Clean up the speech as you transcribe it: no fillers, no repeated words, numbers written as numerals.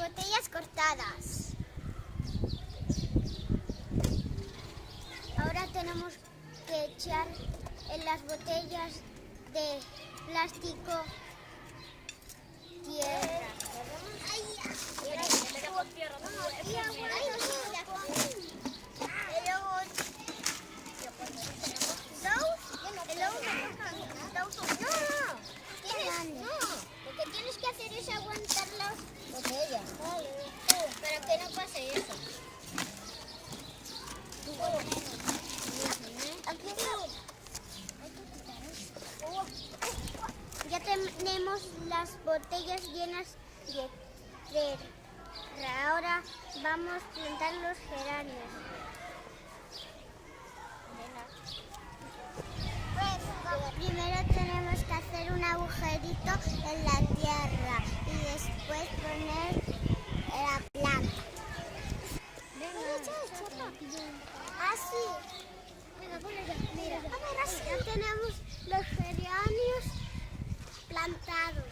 botellas cortadas. Ahora tenemos que echar en las botellas de plástico tierra. Lo que tienes que hacer es aguantar las botellas. Para que no pase eso. Ya tenemos las botellas llenas de tierra. Ahora vamos a plantar los geranios. Primero tenemos que hacer un agujerito en la tierra y después poner la planta. Así. Venga, ponle ya. Mira, a ver, así. Ya tenemos los geranios plantados.